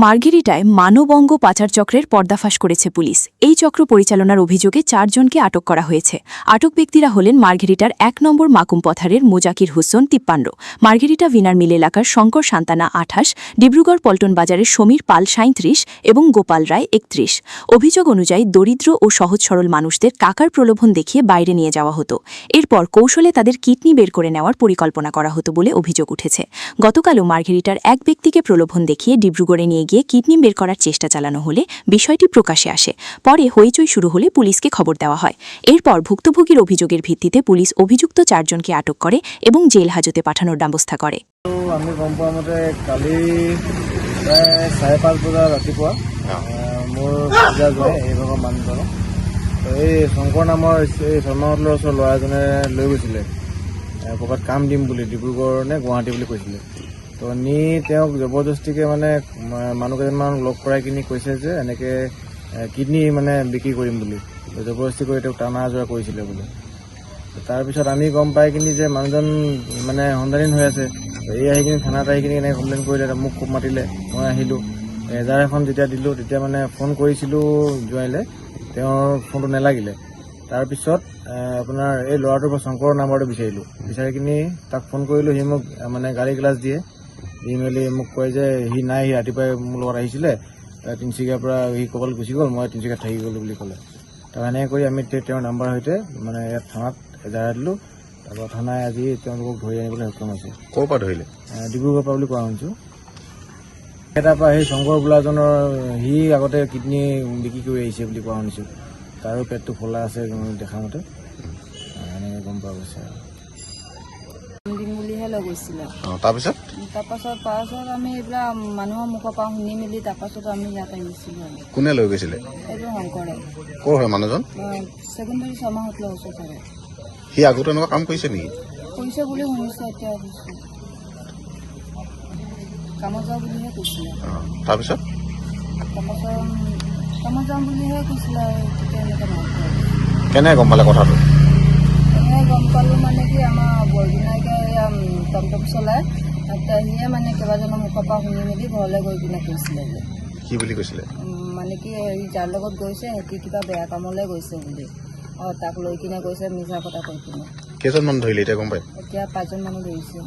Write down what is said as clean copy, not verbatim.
মার্ঘেরিটায় মানবঙ্গ পাচার চক্রের পর্দাফাশ করেছে পুলিশ। এই চক্র পরিচালনার অভিযোগে ৪ জনকে আটক করা হয়েছে। আটক ব্যক্তিরা হলেন মার্ঘেরিটার ১ নম্বর মাকুম পথারের মোজাকির হোসেন ৫৩, মার্ঘেরিটা ভিনার মিল এলাকার শঙ্কর সান্তানা ২৮, ডিব্রুগড় পল্টন বাজারের সমীর পাল ৩৭ এবং গোপাল রায় ৩১। অভিযোগ অনুযায়ী দরিদ্র ও সহজ সরল মানুষদের টাকার প্রলোভন দেখিয়ে বাইরে নিয়ে যাওয়া হতো। এরপর কৌশলে তাদের কিডনি বের করে নেওয়ার পরিকল্পনা করা হতো বলে অভিযোগ উঠেছে। গতকালও মার্ঘেরিটার এক ব্যক্তিকে প্রলোভন দেখিয়ে ডিব্রুগড়ে নিয়ে গিয়ে কিডনি বের করার চেষ্টা চালানো হলে বিষয়টি প্রকাশ্যে আসে। পরে হইচই শুরু হলে পুলিশকে খবর দেওয়া হয়। এরপর ভুক্তভোগীর অভিযোগের ভিত্তিতে পুলিশ অভিযুক্ত ৪ জনকে আটক করে এবং জেল হাজতে পাঠানোর ব্যবস্থা করে। আমি গম পোৱা মতে কালি প্ৰায় ৫:৩০ বজাত ৰাতিপুৱা মোৰ পূজা যায় এই ভাগৰ মানুহজনক এই শংকৰ নামৰ এই শৰ্মা হোটেলৰ ওচৰৰ ল'ৰা এজনে লৈ গৈছিলে ক'ৰবাত কাম দিম বুলি, ডিব্ৰুগড় নে গুৱাহাটী বুলি কৈছিলে। তো নি তেওঁক জবৰদস্তিকৈ মানে মানুহ কেইজনমানক লগ কৰাই কিনি কৈছে যে এনেকৈ কিডনি মানে বিক্ৰী কৰিম বুলি, জবৰদস্তি কৰি তেওঁক টানা আজোৰা কৰিছিলে বোলে। তাৰপিছত আমি গম পাই কিনি যে মানুহজন মানে সন্ধানহীন হৈ আছে। এই আহি কিনি থানাত আহি কিনি এনেকৈ কমপ্লেইন কৰিলে, মোক খুব মাতিলে, মই আহিলোঁ। এজাৰ এখন যেতিয়া দিলোঁ তেতিয়া মানে ফোন কৰিছিলোঁ জোৱাইলে, তেওঁৰ ফোনটো নালাগিলে। তাৰপিছত আপোনাৰ এই ল'ৰাটোৰ পৰা শংকৰৰ নাম্বাৰটো বিচাৰিলোঁ, বিচাৰি কিনি তাক ফোন কৰিলোঁ। সি মোক মানে গাড়ী গ্লাছ দিয়ে, দি মেলি মোক কয় যে সি নাই, সি ৰাতিপুৱাই মোৰ লগত আহিছিলে, তিনিচুকীয়াৰ পৰা সি ক'বলৈ গুচি গ'ল, মই তিনিচুকীয়াত থাকি গ'লোঁ বুলি ক'লে। তো এনেকৈ কৰি আমি তেওঁৰ নাম্বাৰ সৈতে মানে ইয়াত থানাত এজাহাৰ দিলোঁ। তাৰপৰা থানাই আজি তেওঁলোকক ধৰি আনিবলৈ সক্ষম হৈছে। ক'ৰ পৰা ধৰিলে? ডিব্ৰুগড়ৰ পৰা বুলি কোৱা শুনিছোঁ। এটাৰ পৰা সেই শংকৰ বোলাজনৰ সি আগতে কিডনি বিক্ৰী কৰি আহিছে বুলি কোৱা শুনিছোঁ। তাৰো পেটটো ফুলা আছে দেখা মতে, এনেকৈ গম পোৱা গৈছে। দিম বুলিহে লৈ গৈছিলে। তাৰপিছত আমি এইবিলাক মানুহৰ মুখৰ পৰা শুনি মেলি তাৰপাছত আমি ইয়াত আহিছিলোঁ। কোনে লৈ গৈছিলে? এইটো শংকৰে। ক'ৰ হয় মানুহজন? ছেকেণ্ডেৰী শৰ্মা হোটেলৰ ওচৰত থাকে। সি আগতে এনেকুৱা কাম কৰিছে নেকি? কৰিছে বুলি শুনিছোঁ, এতিয়া কৈছোঁ কামত যাওঁ বুলিহে কৈছিলে। তাৰপিছত কামত যাওঁ বুলিহে কৈছিলে আৰু তেতিয়া এনেকৈ নাই। কেনেকৈ গম পালে কথাটো? এনেকৈ গম পালোঁ মানে কি, আমাৰ বৰবিনাকে টমটম চলাই, সিয়ে মানে কেইবাজনৰ মুখৰ পৰা শুনি মেলি ঘৰলৈ গৈ কিনে কৈছিলে যে কি বুলি কৈছিলে? মানে কি যাৰ লগত গৈছে সিহঁতি কিবা বেয়া কামলৈ গৈছে বুলি, তাক লৈ কিনে গৈছে মিছা কথা কৈ কিনে। কেইজন মানুহ ধৰিলে এতিয়া গম পায়? এতিয়া 5জন মানুহ ধৰিছে।